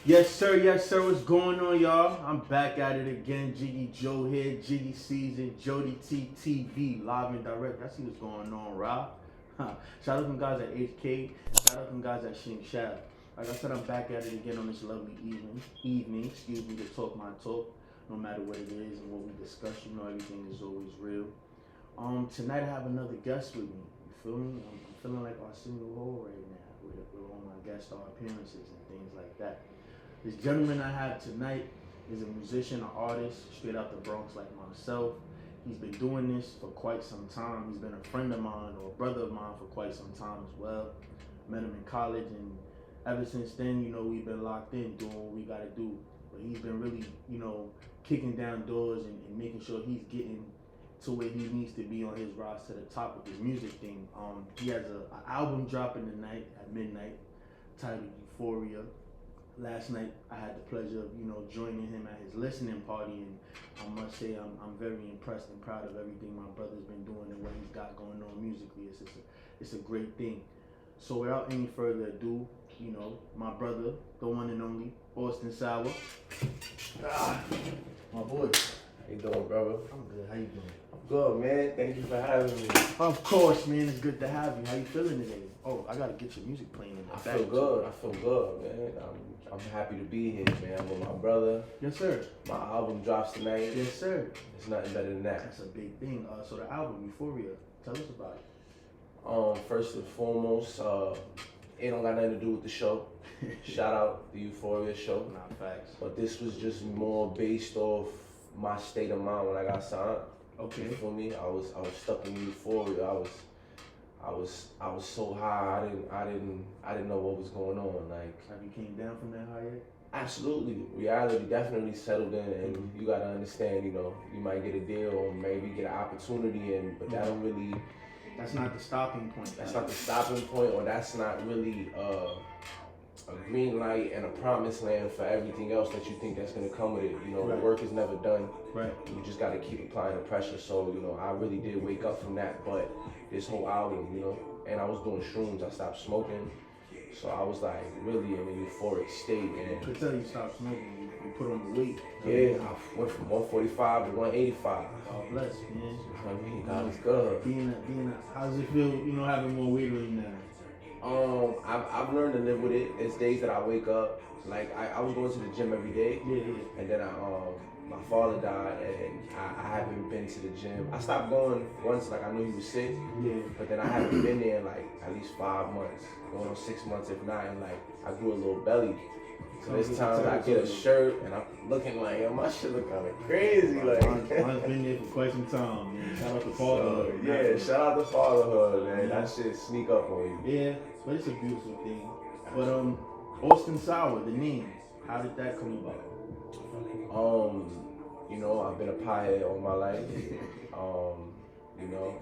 Yes sir, what's going on, y'all? I'm back at it again. Jiggy Joe here, Jiggy Season, JodyyTeeTV, live and direct. I see what's going on, Rob. Shout out to them guys at HK, shout out to them guys at Shing Shadow. Like I said, I'm back at it again on this lovely evening, to talk my talk, no matter what it is and what we discuss, you know, everything is always real. Tonight I have another guest with me, you feel me? I'm feeling like Arsenio Hall right now, with all my guest star appearances and things like that. This gentleman I have tonight is a musician, an artist, straight out the Bronx like myself. He's been doing this for quite some time. He's been a friend of mine or a brother of mine for quite some time as well. Met him in college, and ever since then, you know, we've been locked in doing what we gotta do. But he's been really, you know, kicking down doors and making sure he's getting to where he needs to be on his rise to the top with his music thing. He has an album dropping tonight at midnight titled Euphoria. Last night I had the pleasure of, you know, joining him at his listening party, and I must say I'm very impressed and proud of everything my brother's been doing and what he's got going on musically. It's a great thing. So without any further ado, you know, my brother, the one and only Austin Sauer. My boy. How you doing, brother? I'm good. How you doing? I'm good, man. Thank you for having me. Of course, man. It's good to have you. How you feeling today? Oh, I gotta get your music playing in the I back. feel good, man. I'm happy to be here, man. I'm with my brother. Yes, sir. My album drops tonight. Yes, sir. It's nothing better than that. That's a big thing. So the album Euphoria. Tell us about it. First and foremost, it don't got nothing to do with the show. Shout out the Euphoria show. Nah, facts. But this was just more based off my state of mind when I got signed. Okay. You feel me? I was stuck in Euphoria. I was so high. I didn't know what was going on. Like, have you came down from that high yet? Absolutely. Reality definitely settled in, and you gotta understand, you know, you might get a deal or maybe get an opportunity, but that don't really. That's not the stopping point. That's not the stopping point, or that's not really a green light and a promised land for everything else that you think that's gonna come with it. You know, Right. The work is never done. Right. You just gotta keep applying the pressure. So, you know, I really did wake up from that, but this whole album, you know, and I was doing shrooms. I stopped smoking. So I was like really in a euphoric state, I could tell you stopped smoking. You put on the weight. Yeah, I went from 145 to 185. God bless, man. I mean, God is good. How does it feel, you know, having more weight on you now? I've learned to live with it. There's days that I wake up, like I was going to the gym every day. Yeah. And then my father died, and I haven't been to the gym. I stopped going once, like I knew he was sick. Yeah. But then I haven't been there in like at least 5 months, going on 6 months if not, and like I grew a little belly. So this time I get a shirt and I'm looking like, yo, my shit look kind of crazy. Like, I've been there for quite some time, man. Shout out to fatherhood. So, yeah, shout out to fatherhood, man. That shit sneak up on you. Yeah, but it's a beautiful thing. But Austin Sauer, the name, how did that come about? You know, I've been a pothead all my life. You know,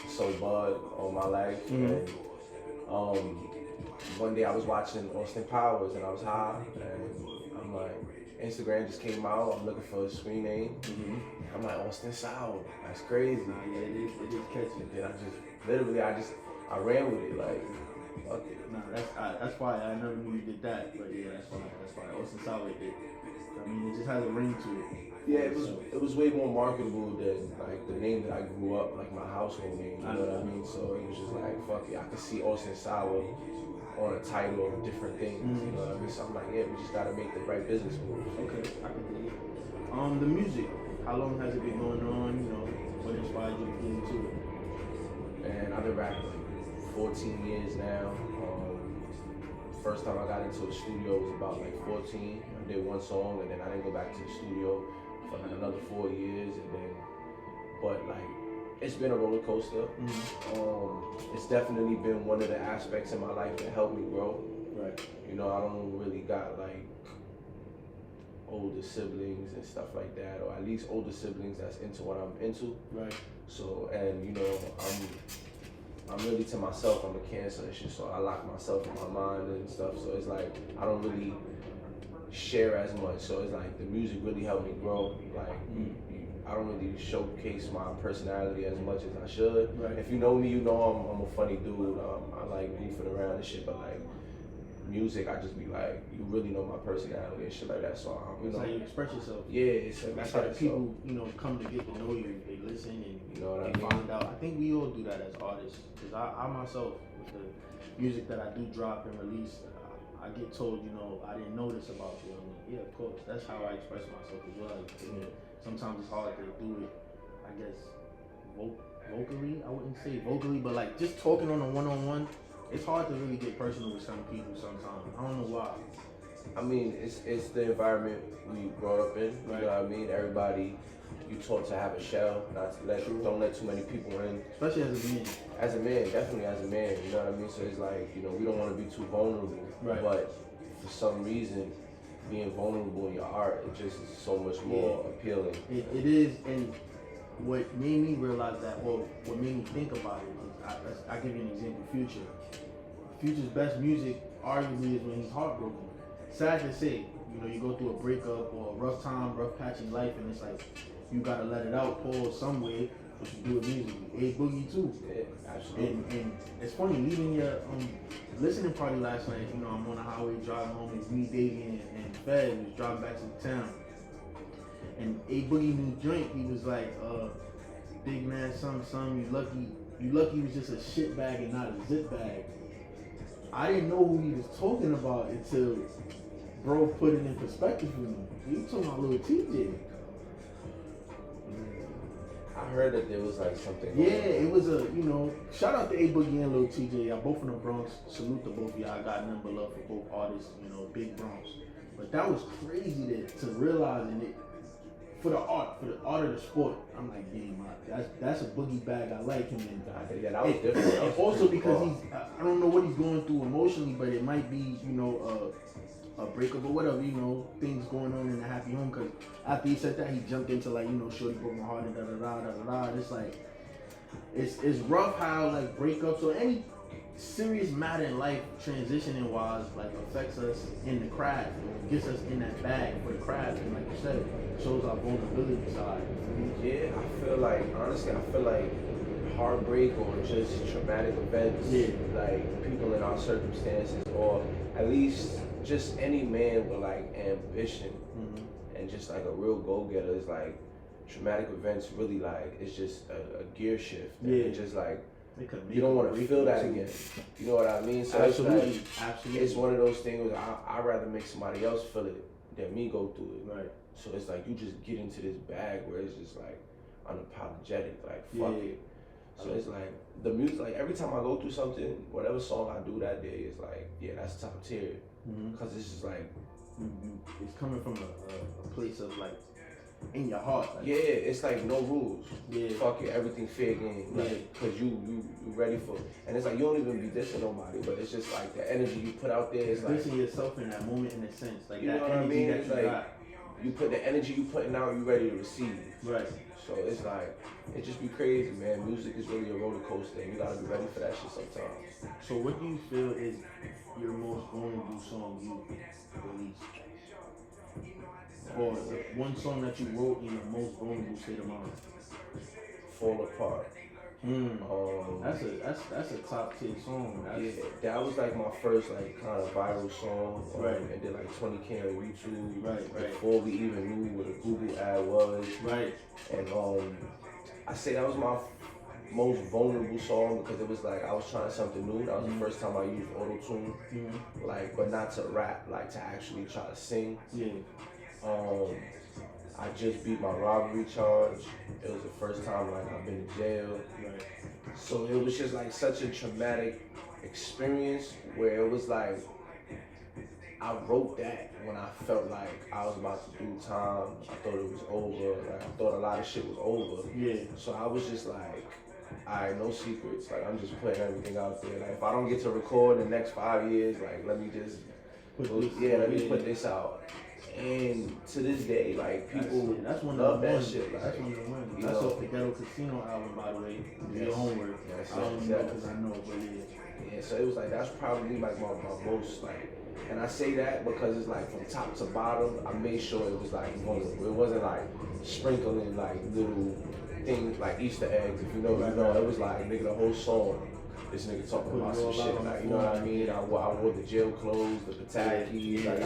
so bud all my life. And one day I was watching Austin Powers and I was high, and I'm like, Instagram just came out. I'm looking for a screen name. I'm like, Austin Sauer. That's crazy. Yeah, it is catchy. And then I ran with it. Like, fuck it. Nah, that's why I never knew you did that. But yeah, that's why Austin Sauer did. I mean, it just has a ring to it. Yeah, it was way more marketable than like the name that I grew up, like my household name. You know what I mean? So it was just like, fuck it. I could see Austin Sauer on a title of different things. You know what I mean? So I'm like, yeah, we just gotta make the right business moves. Okay, I can do it. The music, how long has it been going on? You know, what inspired you to get into it? And I've been rapping like 14 years now. First time I got into the studio was about like 14. I did one song and then I didn't go back to the studio for like another 4 years, and then, but like, it's been a roller coaster. It's definitely been one of the aspects in my life that helped me grow. Right. You know, I don't really got like older siblings and stuff like that, or at least older siblings that's into what I'm into. Right. So, and you know, I'm really to myself. I'm a Cancer and shit, so I lock myself in my mind and stuff. So it's like I don't really share as much. So it's like the music really helped me grow. Like I don't really showcase my personality as much as I should. Right. If you know me, you know I'm a funny dude. I like goofing around and shit, but like music, I just be like, you really know my personality and shit like that. So That's how you express yourself. Yeah, it's That's how the people, come to get to know you. They listen and what I find out. I think we all do that as artists. Because I myself, with the music that I do drop and release, I get told, I didn't know this about you. I mean, yeah, of course. That's how I express myself as well. Sometimes it's hard to do it, I guess, vocally. I wouldn't say vocally, but like just talking on a one-on-one, it's hard to really get personal with some people sometimes. I don't know why. I mean, it's the environment we brought up in. You know what I mean? Everybody, you taught to have a shell, don't let too many people in. Especially as a man. As a man, definitely as a man. You know what I mean? So it's like, we don't want to be too vulnerable. Right. But for some reason, being vulnerable in your art, it just is so much more appealing. It is, and what made me realize that, or what made me think about it, is I'll give you an example. Future's best music arguably is when he's heartbroken. Sad to say, you go through a breakup or a rough time, rough patch in life, and it's like you gotta let it out, pause some way, but you do it musically. A Boogie too. Yeah, absolutely. And it's funny, leaving your listening party last night, I'm on the highway driving home, it's me, Davey, and Fed was driving back to the town. And A Boogie new joint, he was like, big man, son, you lucky he was just a shit bag and not a zip bag. I didn't know who he was talking about until bro put it in perspective for me. He was talking about Lil TJ. I heard that there was like something. Yeah, it was a, shout out to A Boogie and Lil TJ. Y'all both from the Bronx. Salute to both of y'all. I got nothing but love for both artists, big Bronx. But that was crazy to realize, and it for the art of the sport. I'm like, damn, that's a Boogie bag I like him in. Yeah, that was different. And also because I don't know what he's going through emotionally, but it might be, a breakup or whatever, things going on in a happy home. Because after he said that, he jumped into like, shorty broke my heart and da da da da da da. It's like, it's rough how like breakups or any serious matter in life, transitioning wise, like affects us in the craft, gets us in that bag for the craft, and like you said, shows our vulnerability side. Yeah, honestly, I feel like heartbreak or just traumatic events, like people in our circumstances, or at least just any man with like ambition and just like a real go-getter, is like traumatic events really like, it's just a gear shift. And it's just like, you don't want to feel that again. You know what I mean? So absolutely. It's one of those things where I'd rather make somebody else feel it than me go through it. Right. So it's like you just get into this bag where it's just like unapologetic, like fuck it. So it's like the music, like every time I go through something, whatever song I do that day is like, yeah, that's top tier. Because it's just like, it's coming from a place of like, in your heart. Like, yeah, it's like no rules. Yeah. Fuck it, everything fair game. Like, cause you ready for, and it's like you don't even be dissing nobody, but it's just like the energy you put out there is like dissing yourself in that moment, in a sense. Like, you that know what I energy mean? that It's you like got. you put the energy you putting out, you ready to receive. Right. So it's like, it just be crazy, man. Music is really a roller coaster, and you gotta be ready for that shit sometimes. So what do you feel is your most vulnerable song you released? Or the one song that you wrote in your most vulnerable state of mind? Fall Apart. That's a top tier song. That was like my first like kind of viral song. Right. And did like 20K on YouTube. Right. Before we even knew what a Google ad was. Right. And I say that was my most vulnerable song because it was like I was trying something new. That was the first time I used auto-tune. Like, but not to rap, like to actually try to sing. Yeah. I just beat my robbery charge. It was the first time like I've been to jail. Right. So it was just like such a traumatic experience where it was like I wrote that when I felt like I was about to do time. I thought it was over. Like I thought a lot of shit was over. Yeah. So I was just like, alright, no secrets. Like I'm just putting everything out there. Like if I don't get to record in the next 5 years, like let me just let me put this out. And to this day, like people love that shit. Like, that's one of the ones. That's off the Ghetto Casino album, by the way. Do your homework. I don't know because I know, but yeah. Yeah, so it was like that's probably like my most like, and I say that because it's like from top to bottom, I made sure it was like vulnerable. It wasn't like sprinkling like little things like Easter eggs. If you know, it was like nigga the whole song this nigga talking about some shit. Like, you know what I mean? I wore the jail clothes, the Pataki's. Like,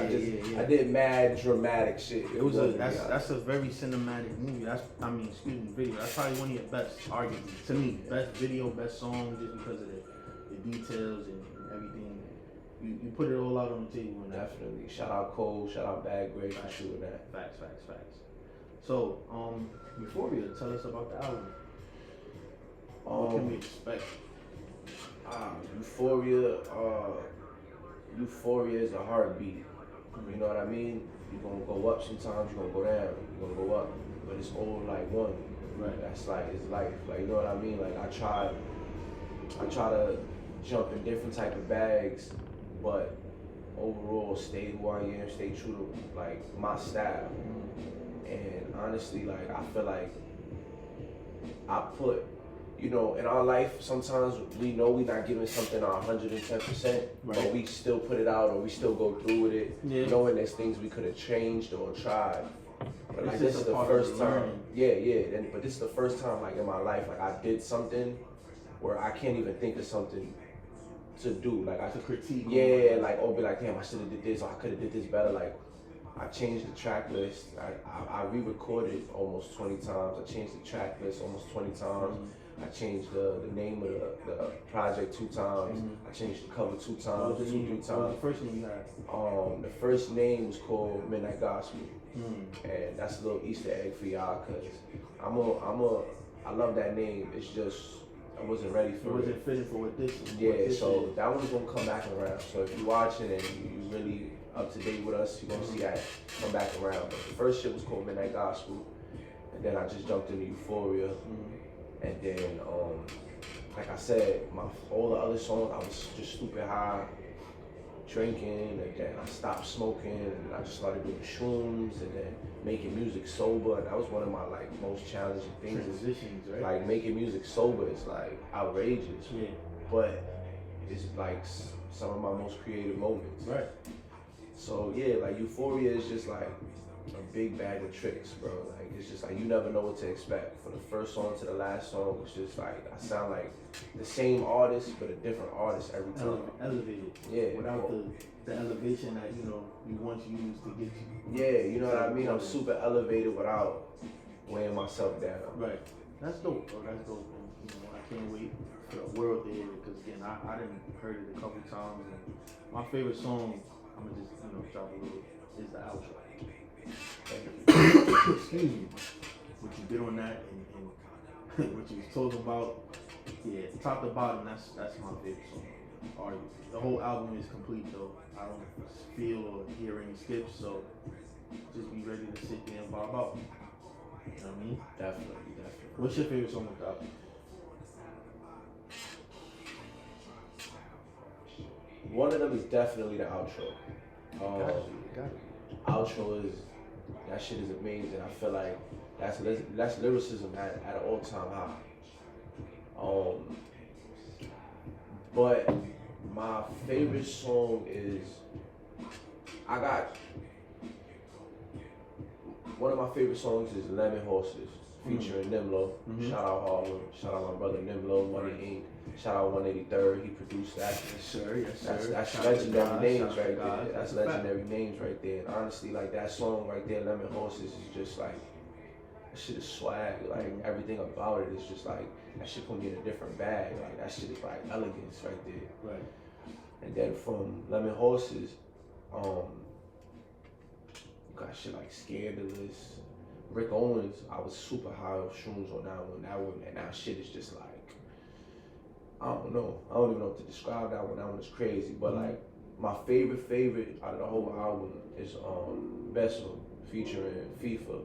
I did mad dramatic shit. It was that's a very cinematic movie. Video. That's probably one of your best, arguably to me, best video, best song, just because of the details and everything. You put it all out on the table. Definitely. Shout out Cole. Shout out Bad Greg for shooting that. Facts. So, Euphoria, tell us about the album. What can we expect? Euphoria is a heartbeat. You know what I mean? You're gonna go up sometimes, you're gonna go down, you're gonna go up. But it's all like one. Right. That's like, it's life. Like, you know what I mean? Like, I try to jump in different type of bags, but overall stay who I am, stay true to like my style. And honestly, like, I feel like I put, you know, in our life, sometimes we know we're not giving something 110%, but we still put it out or we still go through with it, knowing there's things we could have changed or tried. But like, this is the first time. But this is the first time, like, in my life, like, I did something where I can't even think of something to do. Like, I could critique. Yeah, like, or be like, damn, I should have did this, or I could have did this better. Like, I changed the track list. I re-recorded almost 20 times. I changed the track list almost 20 times. I changed the name of the project 2 times. I changed the cover 2 times, 3 times. What was the first name you had? The first name was called Midnight Gospel, and that's a little Easter egg for y'all, cause I love that name. It's just I wasn't ready for it. It wasn't fitting for what this is. Yeah, so that one's gonna come back around. So if you're watching and you really up to date with us, you're gonna see that come back around. But the first shit was called Midnight Gospel, and then I just jumped into Euphoria. And then, like I said, all the other songs, I was just stupid high, drinking, and then I stopped smoking, and I just started doing shrooms, and then making music sober. And that was one of my, like, most challenging things. Transitions, right? Like, making music sober is, like, outrageous. Yeah. But it's, like, some of my most creative moments. Right. So, yeah, like, Euphoria is just, like, a big bag of tricks, bro. Like, it's just like you never know what to expect. From the first song to the last song, it's just like I sound like the same artist but a different artist every time. Elevated. Yeah. Without the elevation that you once used to get you. Yeah, you know what I mean? I'm super elevated without weighing myself down. Right. That's dope, bro. That's dope. And, I can't wait for the world to hear it because again, I didn't heard it a couple times. And my favorite song, I'm gonna just drop a little, is the outro. Excuse me. What you did on that and what you was talking about, top to bottom, that's my favorite song. The whole album is complete though. I don't feel or hear any skips, so just be ready to sit there and vibe out. You know what I mean? Definitely. What's your favorite song with the album? One of them is definitely the outro. Got it. Outro is, that shit is amazing. I feel like that's lyricism at an all-time high. But my favorite song is, one of my favorite songs is Lemon Horses featuring Nimlo. Shout out Harlem. Shout out my brother Nimlo, Money Inc. Shout out 183rd. He produced that. Yes, sir. That's legendary names right there. That's legendary names right there. And honestly, like that song right there, Lemon Horses, is just like, that shit is swag. Like everything about it is just like, that shit put me in a different bag. Like that shit is like elegance right there. Right. And then from Lemon Horses, you got shit like Scandalous. Rick Owens, I was super high off shrooms on that one, and that shit is just like, I don't know. I don't even know what to describe that one. That one is crazy. But like my favorite out of the whole album is Bessel featuring FIFA.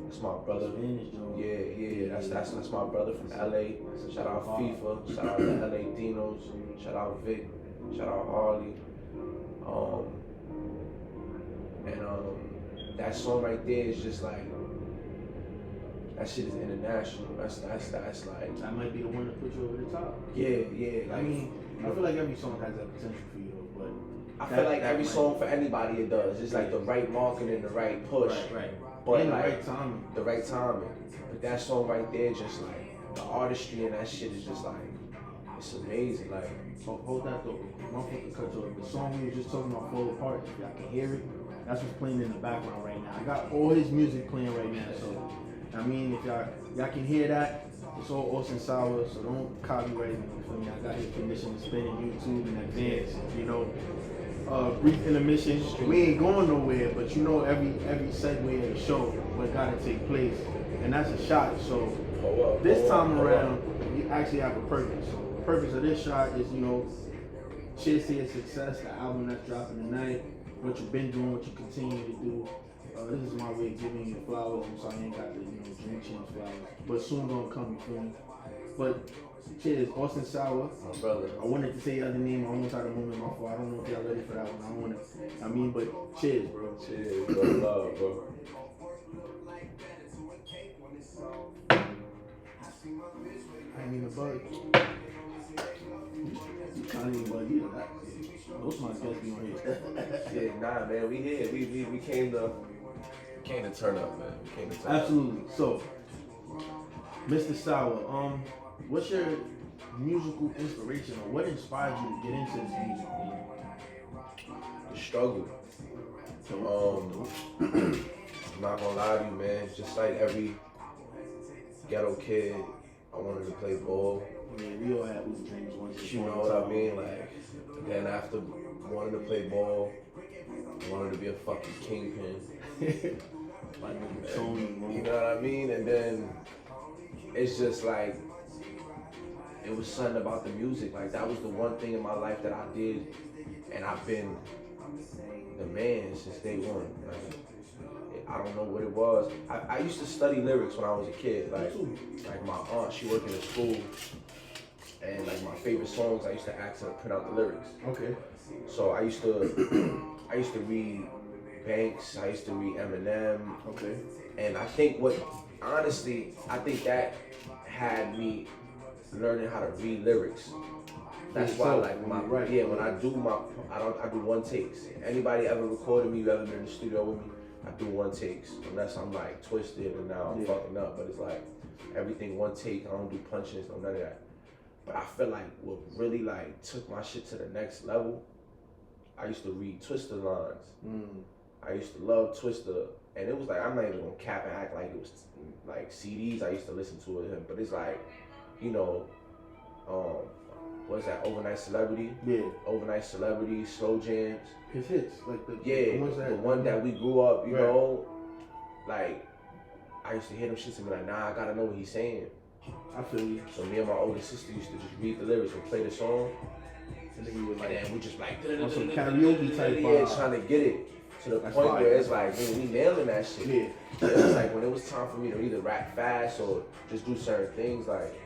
That's my brother. Yeah. That's my brother from LA. Shout out FIFA. Shout out the LA Dinos. Shout out Vic. Shout out Harley. That song right there is just like, that shit is international. That's like, that might be the one to put you over the top. Yeah. Like, I mean, I feel like every song has that potential for you, but I feel like every song for anybody it does. It's like the right marketing, the right push. Right. But and like, the right timing. But that song right there, just like the artistry and that shit is just like, it's amazing. Like, Hold that though. One foot to cut you off. The song we were just talking about, Fall Apart, if y'all can hear it, that's what's playing in the background right now. I got all his music playing right now, so I mean, if y'all can hear that, it's all Austin Sour, so don't copyright me. You feel me? I got his permission to spin in YouTube in advance, you know. Brief intermission. We ain't going nowhere, but you know every segue of the show what gotta take place, and that's a shot. So this time around, we actually have a purpose. The purpose of this shot is, you know, cheers to your success, the album that's dropping tonight, what you've been doing, what you continue to do. This is my way of giving you flowers. I'm sorry I ain't got the, you know, drink champs flowers, but soon gonna come, you feel me? But cheers, Austin Sour. my brother. I wanted to say your other name. I almost had a moment my fault. I don't know if y'all ready for that one. I don't want to. I mean, but cheers, bro. Cheers, bro. Love, bro. I ain't even bug. You can't even bug either. Those my guests be on here. Shit, nah, man. We here. We came to turn up, man. We came to turn Absolutely. So, Mr. Sour, what's your musical inspiration, or what inspired you to get into this music thing? The struggle. I'm not gonna lie to you, man. Just like every ghetto kid, I wanted to play ball. Yeah, we all had those dreams once. You know what I mean? Like, then after wanting to play ball, wanted to be a fucking kingpin. Like Tony, you know what I mean? And then it's just like, it was something about the music. Like, that was the one thing in my life that I did, and I've been the man since day one. Like, I don't know what it was. I used to study lyrics when I was a kid. Like my aunt, she worked in a school, and like my favorite songs, I used to ask her to print out the lyrics. Okay. So I used to read Banks. I used to read Eminem. Okay. And I think I think that had me learning how to read lyrics. That's why, like, when I do one takes. Anybody ever recorded me, you ever been in the studio with me, I do one takes. Unless I'm like twisted and now I'm fucking up. But it's like everything one take. I don't do punches, no none of that. But I feel like what really like took my shit to the next level, I used to read Twister lines. I used to love Twister, and it was like, I'm not even gonna cap and act like it was like CDs I used to listen to with him, but it's like, you know, what's that, Overnight Celebrity? Yeah. Overnight Celebrity, Slow Jams. His hits, like the one that we grew up, you know, like, I used to hear them shits and be like, nah, I gotta know what he's saying. I feel you. So me and my older sister used to just read the lyrics and play the song. And then you were like, and then we just like, on some karaoke type vibe. Trying to get it to the point where it's like, man, we nailing that shit. Yeah. It was like when it was time for me to either rap fast or just do certain things, like,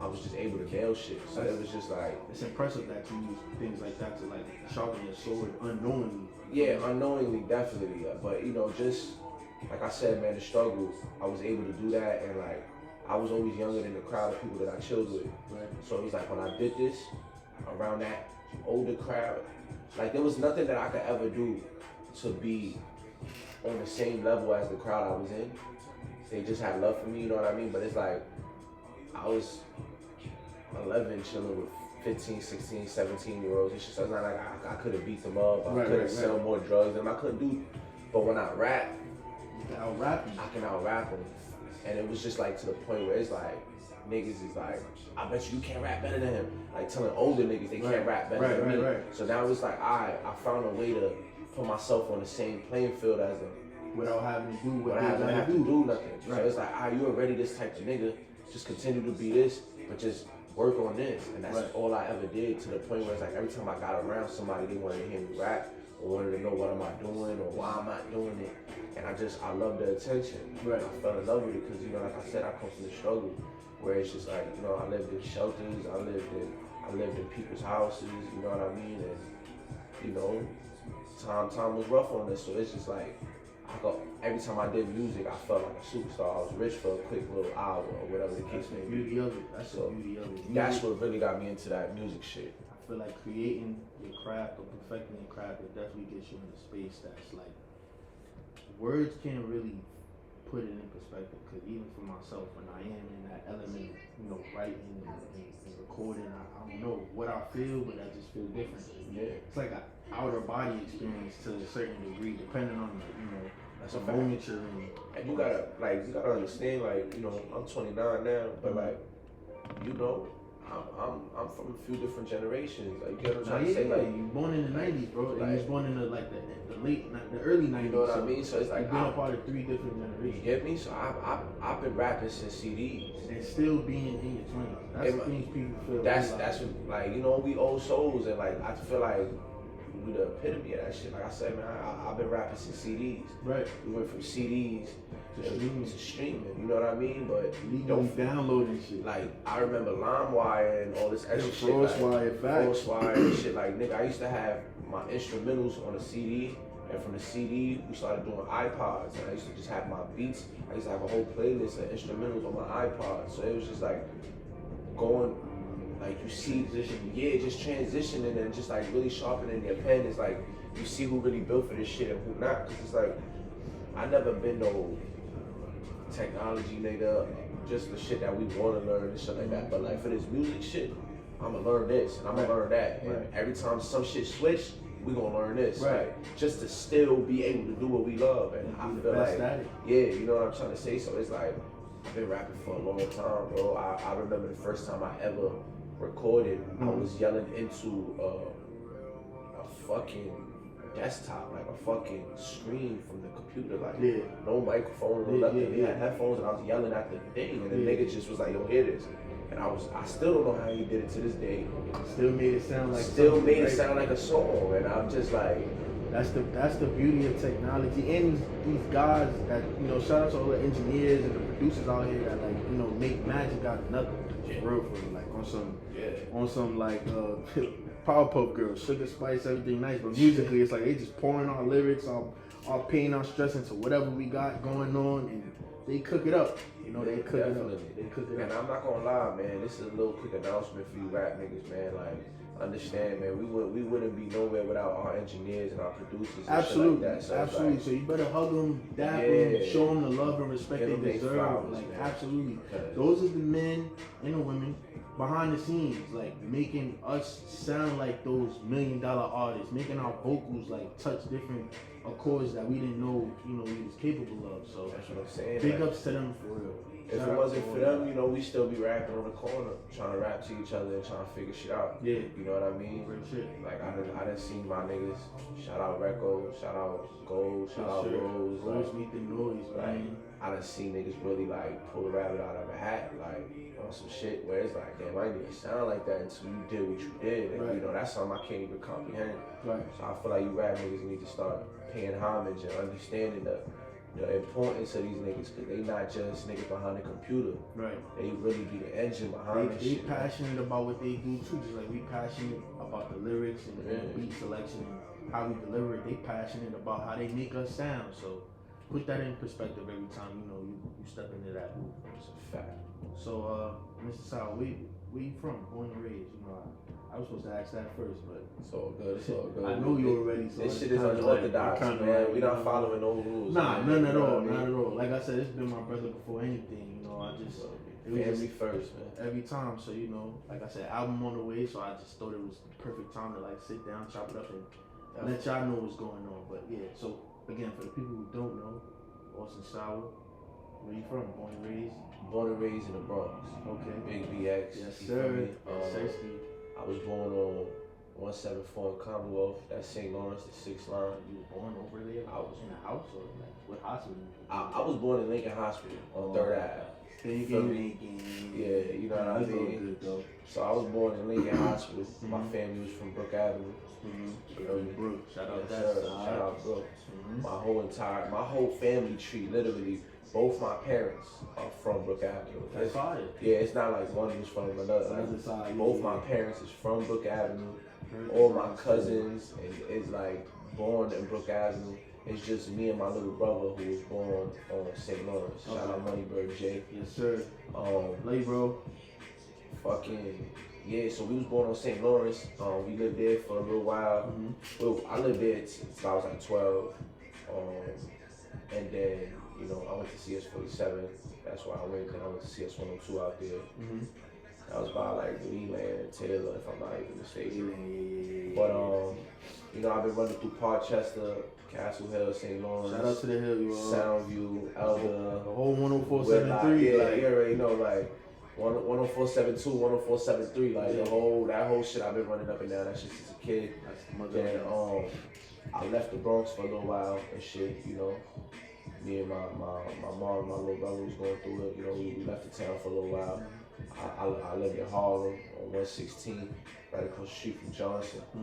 I was just able to nail shit. So it was just like, it's impressive that you use things like that to like sharpen your sword unknowingly. Yeah, unknowingly, definitely. But you know, just like I said, man, the struggle, I was able to do that, and like I was always younger than the crowd of people that I chilled with. Right. So it was like when I did this around that older crowd, like there was nothing that I could ever do to be on the same level as the crowd I was in. They just had love for me, you know what I mean? But it's like I was 11 chilling with 15, 16, 17-year-olds. It's just it's not like I couldn't beat them up. I couldn't sell more drugs than I couldn't do. But when I rap, you can out-rap them. I can out-rap them. And it was just like to the point where it's like, niggas is like, I bet you can't rap better than him. Like telling older niggas they can't rap better than me. So now it's like, I found a way to put myself on the same playing field as them. Without having to do what I have to do nothing. Right. So it's like, you already this type of nigga. Just continue to be this, but just work on this. And that's all I ever did, to the point where it's like every time I got around somebody, they wanted to hear me rap or wanted to know what am I doing or why I'm not doing it. And I love the attention. Right. I fell in love with it because, you know, like I said, I come from the struggle where it's just like, you know, I lived in shelters, I lived in people's houses, you know what I mean? And, you know, time was rough on us, so it's just like, every time I did music, I felt like a superstar. I was rich for a quick little hour or whatever the case may be. Beauty of it. That's the beauty of it. That's what really got me into that music shit. I feel like creating your craft or perfecting your craft, it definitely gets you in a space that's like, words can't really put it in perspective, because even for myself, when I am in that element, you know, writing and recording, I don't know what I feel, but I just feel different. Yeah. It's like an outer body experience to a certain degree, depending on the, you know, That's the a fact. moment you're in. And you gotta understand, like, you know, I'm 29 now, but like, you know, I'm from a few different generations. Like, you know what I'm trying to say? Like, you born in the '90s, bro. like, and you was born in the early '90s. you know what I mean? So it's like you've been a part of 3 different you generations. get me? So I've been rapping since CDs. And still being in your 20s. That's the things people feel. That's what, like, you know, we old souls, and like I feel like we the epitome of that shit. Like I said, man, I've been rapping since CDs. Right. We went from CDs to streaming. You know what I mean? But don't downloading shit. Like, I remember LimeWire and all this extra shit. Crosswire and shit. Like, nigga, I used to have my instrumentals on a CD, and from the CD, we started doing iPods, and I used to just have my beats. I used to have a whole playlist of instrumentals on my iPod. So it was just like going, like, you see, just transitioning and just like really sharpening your pen. It's like you see who really built for this shit and who not. Cause it's like I never been no technology nigga, just the shit that we want to learn and shit like that. But like for this music shit, I'ma learn this and I'ma learn that. And every time some shit switch, we gonna learn this. Like, just to still be able to do what we love. And I feel like, yeah, you know what I'm trying to say. So it's like I've been rapping for a long time, bro. I remember the first time I ever recorded, I was yelling into a fucking desktop, like a fucking screen from the computer, like no microphone, no nothing. We had headphones, and I was yelling at the thing, and the nigga just was like, "Yo, hear this." And I still don't know how he did it to this day. Still made it sound like a song, and I'm just like, that's the beauty of technology, and these guys that, you know, shout out to all the engineers and the producers out here that, like, you know, make magic out of nothing. For real, like on some like Powerpuff Girls, Sugar Spice, everything nice, but musically it's like they just pouring our lyrics, our pain, our stress into whatever we got going on, and they cook it up. You know, they cook it up. They cook it up. And I'm not gonna lie, man, this is a little quick announcement for you rap niggas, man. Like, understand, man, we wouldn't be nowhere without our engineers and our producers. And absolutely, shit like that. So absolutely. Like, so you better hug them, dap them, show them the love and respect they deserve. Flowers, like, man. absolutely. Those are the men and the women behind the scenes, like making us sound like those $1 million artists, making our vocals like touch different chords that we didn't know, you know, we was capable of. So that's what I'm saying. Big ups to them for real. If it wasn't for them, you know, we still be rapping on the corner, trying to rap to each other and trying to figure shit out. Yeah. You know what I mean? Real shit. Like, I done seen my niggas, shout out Recco, shout out Gold, shout out Rose. Rose meet the noise, man. I done seen niggas really, like, pull a rabbit out of a hat, like, on some shit where it's like, damn, I didn't even sound like that until you did what you did. And, you know, that's something I can't even comprehend. Right. So I feel like you rap niggas need to start paying homage and understanding the importance of these niggas, because they not just niggas behind the computer. Right. They really be the engine behind this shit. They passionate about what they do too, just like we passionate about the lyrics and the beat selection and how we deliver it. They passionate about how they make us sound. So put that in perspective every time, you know, you step into that booth. It's a fact. So Mr. Sal, where you from? Born and raised, you know. I was supposed to ask that first, but it's all good. It's all good. I know you already. So this shit is unorthodox, man. We not following no rules. Nah, none at all, not at all. Like I said, it's been my brother before anything. You know, I just family first, man. Every time, so you know, like I said, album on the way. So I just thought it was the perfect time to like sit down, chop it up, and let y'all know what's going on. But yeah, so again, for the people who don't know, Austin Sour, where you from? Born and raised? Born and raised in the Bronx. Okay. Big BX. Yes, sir. Yes, sir, Steve. I was born on 174 in Commonwealth, that's St. Lawrence, the 6th line. You were born over there? I was in a house, or like what hospital? I was born in Lincoln Hospital on 3rd Ave. Yeah, you know what I mean? Good, so I was born in Lincoln Hospital. My family was from Brook Avenue. Brook. Shout out Shout out Brook. My whole family tree, literally, both my parents are from Brook Avenue. That's fire. Yeah, it's not like one was from another. Like, both my parents is from Brook Avenue. All my cousins is like born in Brook Avenue. It's just me and my little brother who was born on St. Lawrence. Shout out Moneybird J. Yes, sir. Love you, bro. Fucking yeah. So we was born on St. Lawrence. We lived there for a little while. Well, I lived there till I was like 12. And then, you know, I went to CS47. That's where I went. Then I went to CS102 out there. Mm-hmm. That was by like Leland and Taylor, if I'm not even mistaken. Yeah. But you know, I've been running through Parkchester, Castle Hill, St. Lawrence. Shout out to the hill, you all. Soundview, Elder. The whole 10473. Yeah, like, you already know, like 10472, 10473, like that whole shit I've been running up and down that shit since a kid. Then I left the Bronx for a little while and shit, you know. Me and my mom and my little brother was going through it, you know, we left the town for a little while. I lived in Harlem on 116, right across the street from Johnson. I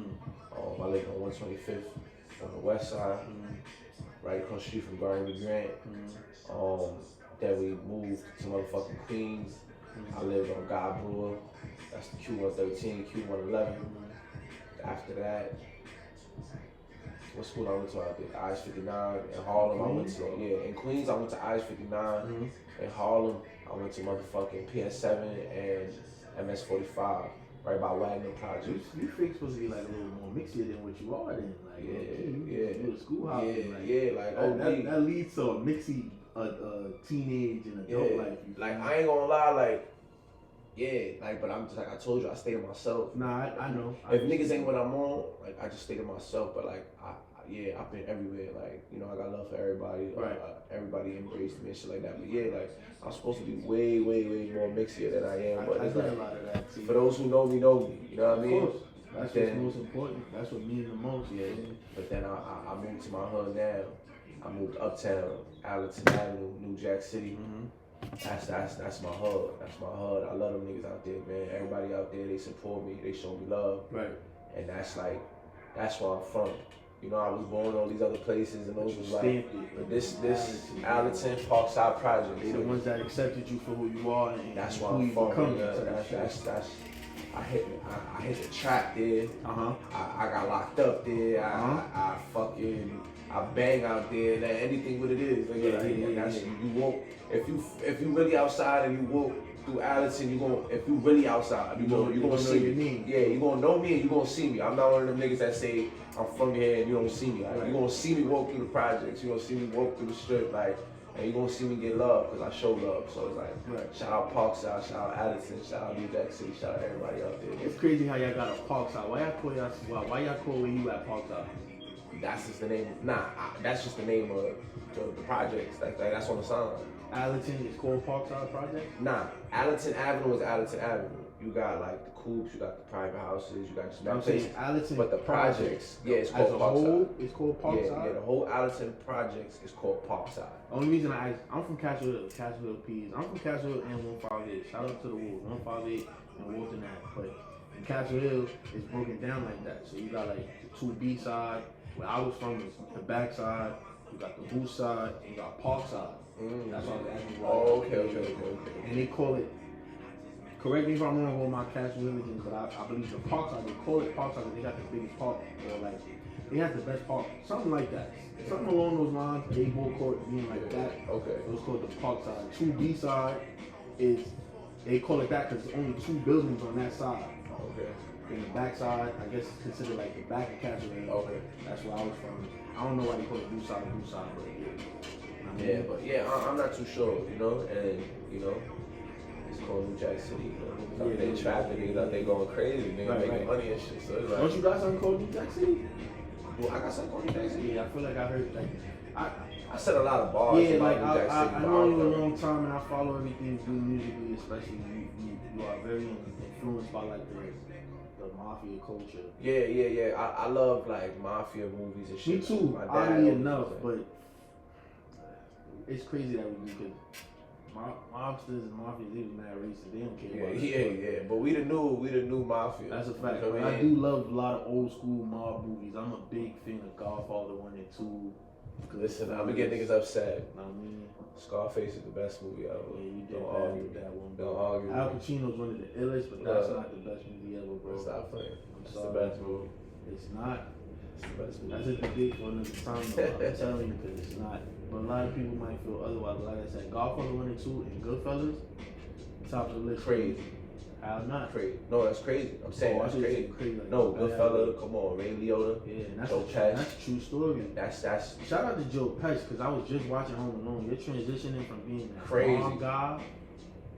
lived on 125th on the west side, right across the street from Garden Grant. Then we moved to motherfucking Queens. I lived on God Brewer. That's the Q113, Q111. After that, what school I went to out there? IS-59. In Harlem, I went to, in Queens, I went to IS-59. In Harlem, I went to motherfucking PS7 and MS-45, right by Wagner Project. You freaks supposed to be like a little more mixier than what you are then. Like, you a school hop. That leads to a mixy teenage and adult life. Like, I ain't gonna lie, but I'm just like I told you, I stay to myself. Nah, I know. If niggas ain't what I'm on, like I just stay to myself. But like, I've been everywhere. Like, you know, I got love for everybody. Right. Everybody embraced me and shit like that. But yeah, like I'm supposed to be way more mixier than I am. But I it's did like, a lot of that too. for those who know me, know me. You know what I mean? Of course. That's what's most important. That's what means the most. Yeah. But then I moved to my hood now. I moved uptown, Allerton Avenue, New Jack City. That's my hood. That's my hood. I love them niggas out there, man. Everybody out there, they support me. They show me love. Right. And that's where I'm from. You know, I was born all these other places, and those was like, but this Allerton Parkside Project. They the ones that accepted you for who you are, and that's who where I'm you from. become. That's I hit the trap there. I got locked up there. I bang out there. And anything what it is. You walk. If you really outside and you walk through Allerton, if you really outside, you gonna see me. Yeah, you gonna know me and you gonna see me. I'm not one of them niggas that say I'm from here and you don't see me. Like, you gonna see me walk through the projects. You gonna see me walk through the strip. Like, and you gonna see me get love because I show love. So it's like, shout out Parkside, shout out Allerton, shout out New Jack City, shout out everybody out there. It's crazy how y'all got a Parkside. Why y'all call where you at Parkside? That's just the name. That's just the name of the projects. That's on the sign. Allerton is called Parkside Project? Nah, Allerton Avenue is Allerton Avenue. You got like the coops, you got the private houses, you got I'm saying Allerton, but the projects, it's called Parkside. Whole, it's called Parkside. Yeah, the whole Allerton projects is called Parkside. Only reason I'm from Castle Hill, Peas. I'm from Castle Hill and 158. Shout out to the Wolves, 158 and Walton Ave. But in Castle Hill, it's broken down like that. So you got like the 2B side, where I was from is the back side. You got the booth side, and you got Parkside. That's all they actually okay. And they call it, correct me if I'm wrong on my Castle Hill, but I believe the Parkside, they call it Parkside because they got the biggest park, or like, they have the best park, something like that. Something along those lines, baseball court being like that. Okay. It was called the Parkside. 2B side is, they call it that because there's only 2 buildings on that side. Okay. And the back side, I guess it's considered like the back of Castle Hill. Okay. That's where I was from. I don't know why they call it blue side or blue side, but yeah. Yeah, but I'm not too sure, you know, and you know, it's called New Jack City. You know, they trapping, niggas out there going crazy, niggas making money and shit. So it's like, don't you got something called New Jack City? Well, I got something called New Jack City. Yeah, I feel like I heard I said a lot of bars. Yeah, about like New Jack City, I know you a long time and I follow everything you do musically, especially you are very influenced by like the mafia culture. Yeah. I love like mafia movies and shit. Me too, oddly enough, but it's crazy that we could. Mobsters and mafias, they was mad racist. They don't care about Yeah. But we the new mafia. That's a fact. You know I do love a lot of old school mob movies. I'm a big fan of Godfather 1 and 2. Listen, I'm gonna get niggas upset. Know what I mean? Scarface is the best movie ever. Yeah, you did Don't bad argue with that one. Don't argue. Al Pacino's one of the illest, but that's not the best movie ever, bro. Stop playing. It's the sorry, best movie. It's not. It's the best movie. That's a debate for another time, though. I'm telling you, because it's not. But a lot of people might feel otherwise. Like I said, Godfather 1 and 2 and Goodfellas, top of the list. Crazy. How not? Crazy. No, that's crazy. I'm saying that's crazy. Like, no, Goodfella, come on, Ray Liotta. Yeah, and that's That's a true story. That's shout out to Joe Pesci, because I was just watching Home Alone. You're transitioning from being a crazy guy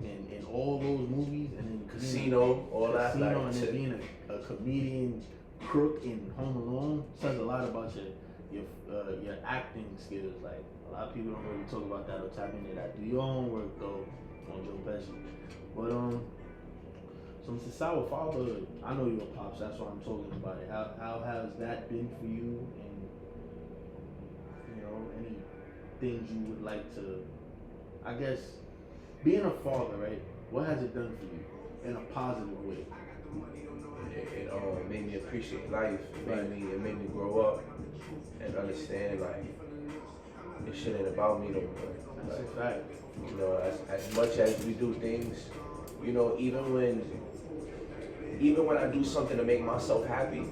in all those movies, and then Casino, all that, like, and then being a comedian crook in Home Alone says a lot about your acting skills. Like, a lot of people don't really talk about that or tap into that. Do your homework though on Joe Pesci. But so Mr. Sour Father, I know you're a pops, that's why I'm talking about it. How has that been for you, and any things you would like to, I guess, being a father, right? What has it done for you in a positive way? It made me appreciate life. It made me grow up and understand, like, this shit ain't about me no more. That's like, a fact. As much as we do things, even when I do something to make myself happy,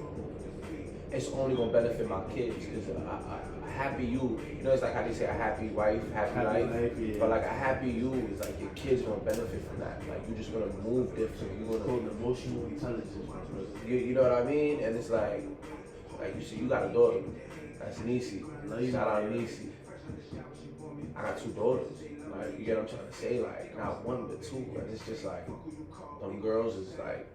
it's only gonna benefit my kids. Cause a happy you, it's like how they say a happy wife, happy life. Yeah. But like a happy you is like your kids gonna benefit from that. Like you're just gonna move different. You're gonna called emotional intelligence. You know what I mean? And it's like you see, you got a daughter. That's Nisi. Shout out Nisi. I got 2 daughters. Like, you get what I'm trying to say? Like, not 1 but 2. And it's just like, them girls is like,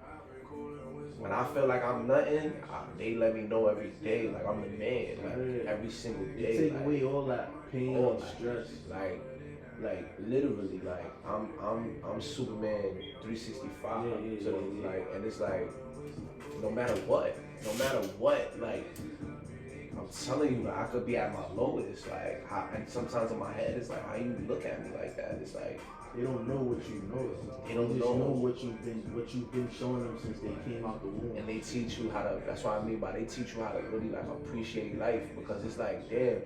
when I feel like I'm nothing, they let me know every day. Like, I'm the man. Like, every single day. Take away all that pain and stress. Like literally, like I'm Superman 365. Yeah. Like, and it's like, no matter what, like, I'm telling you, like, I could be at my lowest, like, and sometimes in my head, it's like, how you look at me like that? It's like, they don't know what you know. They don't know what you've been showing them since they came out the womb. And they teach you how to. That's what I mean by they teach you how to really like appreciate life, because it's like, damn.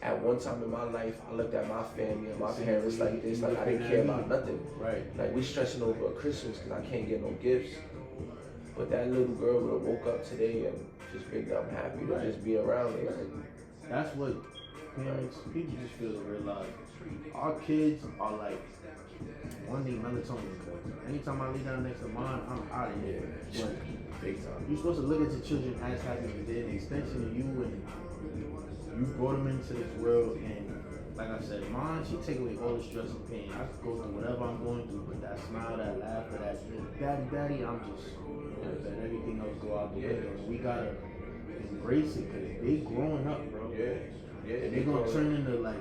At one time in my life, I looked at my family and my parents like this, like I didn't care about nothing. Right. Like we stressing over a Christmas because I can't get no gifts. But that little girl would have woke up today and just been dumb happy to just be around me. That's what parents, people just feel to realize. Our kids are like one day melatonin. Anytime I lay down next to mine, I'm out of here. Like, big time. You're supposed to look at your children as happy as they're an extension of you, and you brought them into this world. And like I said, mine, she take away all the stress and pain. I go through whatever I'm going through, but that smile, that laughter, that daddy, I'm just let everything else go out the window. We gotta embrace it, because they growing up, bro. Yeah. They're gonna turn into like,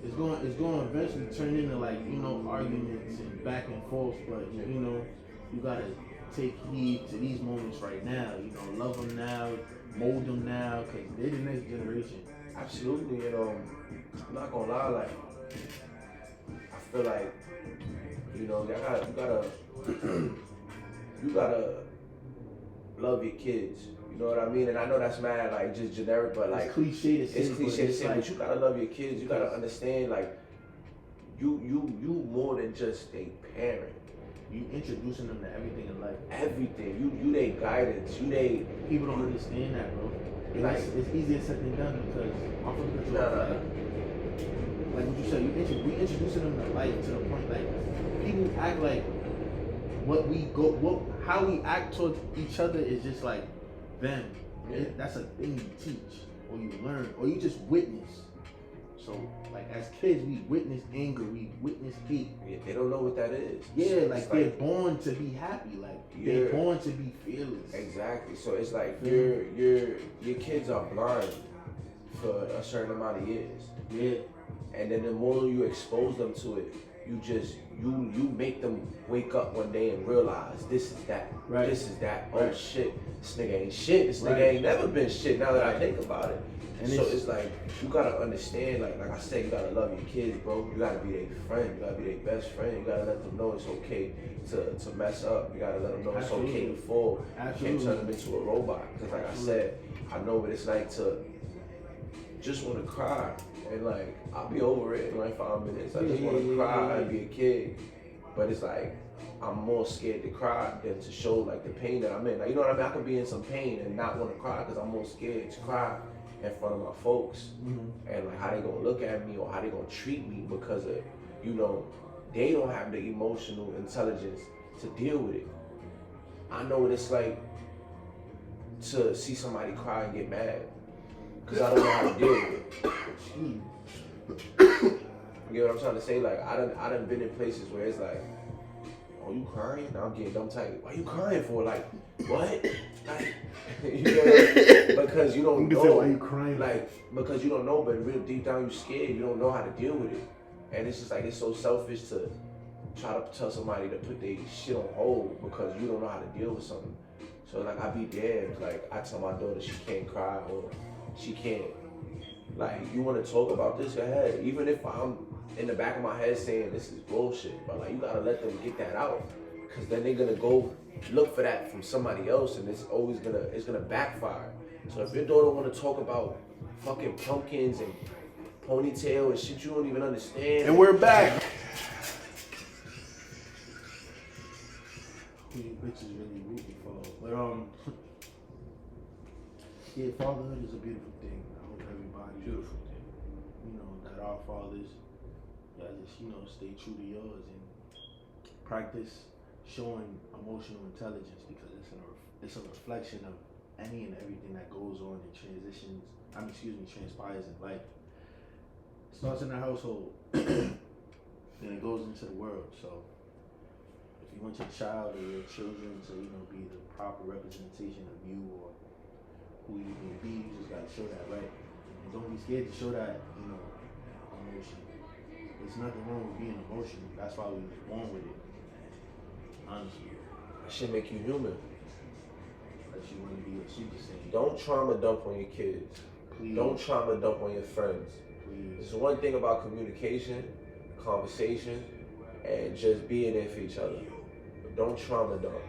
it's going to eventually turn into like, arguments and back and forth, but you gotta take heed to these moments right now. Love them now, mold them now, because they're the next generation. Absolutely. I'm not gonna lie, like, I feel like, you gotta love your kids. You know what I mean? And I know that's mad, like, just generic, but like, it's cliche to say, but you gotta love your kids. You gotta understand, like, you more than just a parent. You introducing them to everything in life. Everything. You they guidance. People don't understand that, bro. Like, it's easier said than done, because I'm from the like what you said, we introducing them to life to the point, like, people act like how we act towards each other is just like them. Yeah. That's a thing you teach, or you learn, or you just witness. So, like, as kids, we witness anger, we witness hate. Yeah, they don't know what that is. Yeah, like, they're born to be happy, like, they're born to be fearless. Exactly. So it's like your kids are blind for a certain amount of years. Yeah. And then the more you expose them to it, you make them wake up one day and realize this is that. Right. This is that. Right. Oh shit, this nigga ain't shit. This nigga ain't never been shit, now that I think about it. And so it's like, you gotta understand, like I said, you gotta love your kids, bro. You gotta be their friend. You gotta be their best friend. You gotta let them know it's okay to mess up. You gotta let them know it's okay to fall. You can't turn them into a robot. Because like I said, I know what it's like to just want to cry. And like, I'll be over it in like 5 minutes. I just want to cry and be a kid. But it's like, I'm more scared to cry than to show like the pain that I'm in. Like, you know what I mean? I could be in some pain and not want to cry because I'm more scared to cry in front of my folks. And like how they gonna look at me or how they gonna treat me, because of, they don't have the emotional intelligence to deal with it. I know what it's like to see somebody cry and get mad, because I don't know how to deal with it. You get what I'm trying to say? Like, I done been in places where it's like, oh, you crying? Now I'm getting dumb tight. Why you crying for? Like, what? Like, you know, because you don't know. Why you crying? Like, because you don't know, but real deep down you're scared. You don't know how to deal with it. And it's just like, it's so selfish to try to tell somebody to put their shit on hold because you don't know how to deal with something. So like, I be damned. Like, I tell my daughter she can't cry or she can't. Like, you want to talk about this? Go ahead. Even if I'm in the back of my head saying this is bullshit, but like, you gotta let them get that out, because then they're gonna go look for that from somebody else, and it's gonna backfire. So if your daughter want to talk about fucking pumpkins and ponytail and shit you don't even understand, and we're back. Who you bitches really rooting for? But yeah, fatherhood is a beautiful thing. I hope everybody, beautiful thing. You know, that our fathers, y'all just, you know, stay true to yours and practice showing emotional intelligence, because it's a reflection of any and everything that goes on and transpires in life. It starts in the household, then it goes into the world. So if you want your child or your children to, you know, be the proper representation of you or who you can be, you just gotta show that, right? And don't be scared to show that, you know, emotion. There's nothing wrong with being emotional. That's why we was born with it. Honestly. That shit make you human. That you want to be a super saiyan. Don't trauma dump on your kids. Please. Don't trauma dump on your friends. Please. There's one thing about communication, conversation, and just being there for each other. But don't trauma dump.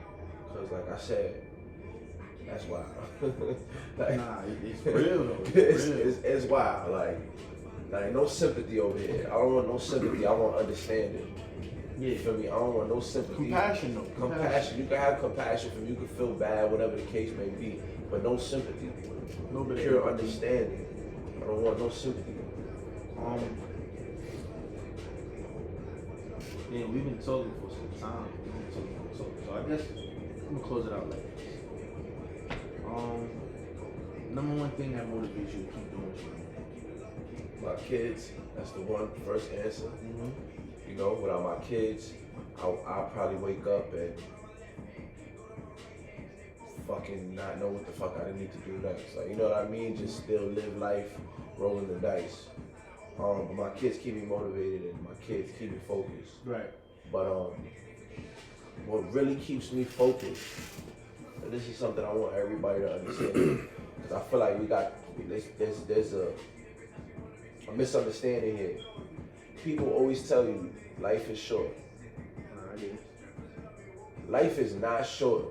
Because like I said, that's wild. Like, nah, it's real though. It's real. It's wild. Like no sympathy over here. I don't want no sympathy. I want understanding. Yeah. You feel me? I don't want no sympathy. Compassion though. Compassion. You can have compassion for me. You can feel bad, whatever the case may be, but no sympathy. No pure understanding. I don't want no sympathy. Yeah, we've been talking for some time. So I guess I'm gonna close it out like this. Number one thing that motivates you to keep doing shit. My kids. That's the one first answer. Mm-hmm. You know, without my kids, I'll probably wake up and fucking not know what the fuck I need to do next. Like, you know what I mean? Just still live life, rolling the dice. But my kids keep me motivated and my kids keep me focused. Right. But what really keeps me focused, and this is something I want everybody to understand, because I feel like there's a misunderstanding here. People always tell you life is short. Life is not short.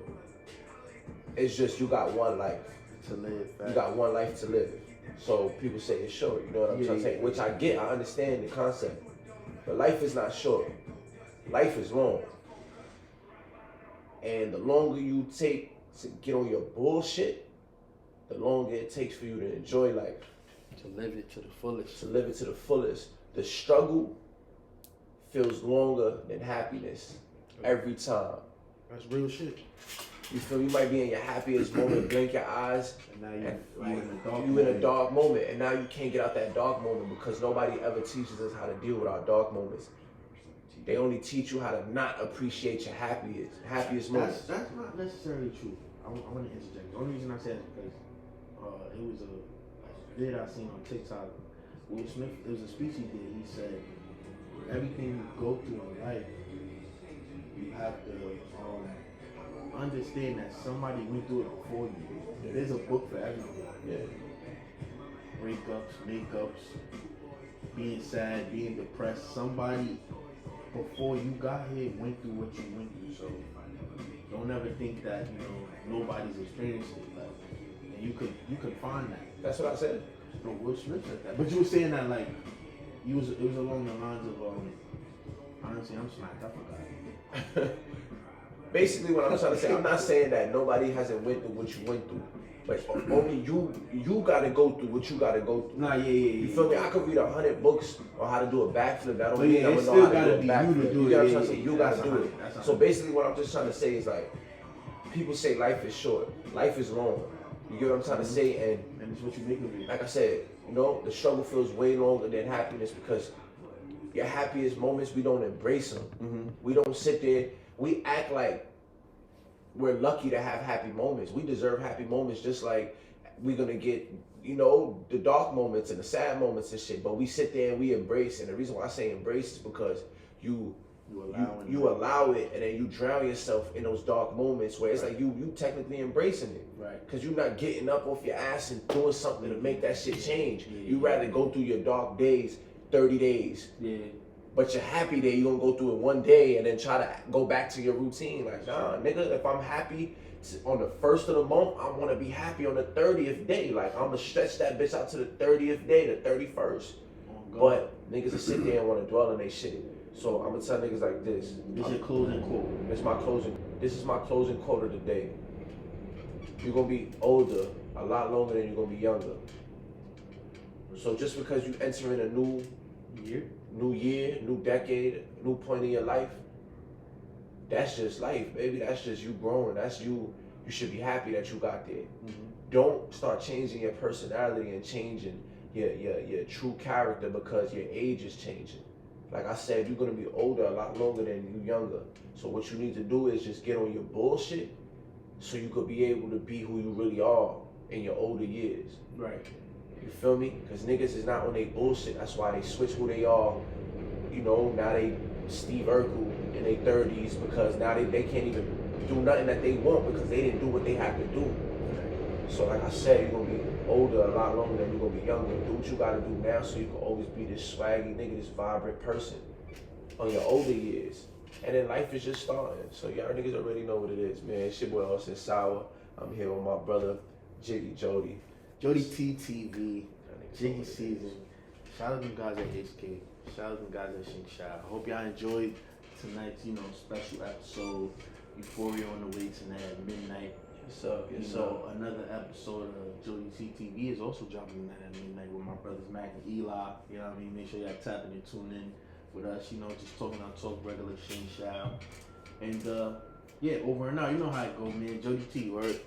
It's just you got one life to live. You got one life to live. So people say it's short. You know what I'm trying to say? Which I get. I understand the concept. But life is not short. Life is long. And the longer you take to get on your bullshit, the longer it takes for you to enjoy life. To live it to the fullest. To live it to the fullest. The struggle feels longer than happiness every time. That's real shit. You feel you might be in your happiest moment, blink your eyes, and now you in a dark moment, and now you can't get out that dark moment because nobody ever teaches us how to deal with our dark moments. They only teach you how to not appreciate your happiest moments. That's not necessarily true. I want to interject. The only reason I said it is because it was a vid I seen on TikTok. Will Smith, it was a speech he did. He said, everything you go through in life, you have to understand that somebody went through it before you. Yeah. There's a book for everything. Yeah. Breakups, makeups, being sad, being depressed. Somebody before you got here went through what you went through. So don't ever think that, you know, nobody's experienced it. Like, and you could find that. That's what I said. No, Will Smith said that. But you were saying that like it was along the lines of honestly, I'm smacked. I forgot. Basically, what I'm trying to say, I'm not saying that nobody hasn't went through what you went through. But only you gotta go through what you gotta go through. Nah, yeah. You feel me? I could read 100 books on how to do a backflip. That don't mean yeah, I'm it gonna know still how to gotta do be a you to backflip. do You it. get what I'm Yeah, trying to say? You gotta do it. So basically, what I'm just trying to say is like, people say life is short, life is long. You get what I'm trying to say? And it's what you make of it. Like I said, you know, the struggle feels way longer than happiness because your happiest moments, we don't embrace them. Mm-hmm. We don't sit there. We act like we're lucky to have happy moments. We deserve happy moments just like we're going to get, you know, the dark moments and the sad moments and shit. But we sit there and we embrace. And the reason why I say embrace is because you allow it, and then you drown yourself in those dark moments where it's like you technically embracing it. Right. Because you're not getting up off your ass and doing something to make that shit change. Yeah, You rather go through your dark days 30 days. Yeah. But your happy day, you're gonna go through it one day and then try to go back to your routine. Like, nah, nigga, if I'm happy on the 1st of the month, I wanna be happy on the 30th day. Like, I'm gonna stretch that bitch out to the 30th day, the 31st. But niggas will sit there and wanna dwell on their shit. So I'm gonna tell niggas like this. This is your closing quote. This is my closing quote of the day. You're gonna be older a lot longer than you're gonna be younger. So just because you enter in a new year, new decade, new point in your life, that's just life, baby. That's just you growing. That's you. You should be happy that you got there. Mm-hmm. Don't start changing your personality and changing your true character because your age is changing. Like I said, you're gonna be older a lot longer than you younger. So what you need to do is just get on your bullshit so you could be able to be who you really are in your older years. Right. You feel me? Because niggas is not on their bullshit. That's why they switch who they are. You know, now they Steve Urkel in their 30s because now they can't even do nothing that they want because they didn't do what they had to do. So like I said, you're going to be older a lot longer than you're going to be younger. Do what you got to do now so you can always be this swaggy nigga, this vibrant person on your older years. And then life is just starting. So y'all niggas already know what it is, man. It's your boy Austin Sour. I'm here with my brother, Jodyy. JoddyTeeTV, Jiggy season. Shout out to them guys at HK. Shout out to them guys at Shing Shai. I hope y'all enjoyed tonight's, special episode. Euphoria on the way tonight at midnight. Yes, sir. Another episode of JoddyTeeTV is also dropping tonight at midnight with my brothers Mac and Eli. You know what I mean? Make sure y'all tap in and tune in with us. Just talking on talk regular Shing Shai. And over and out. You know how it go, man. Joddy T, word.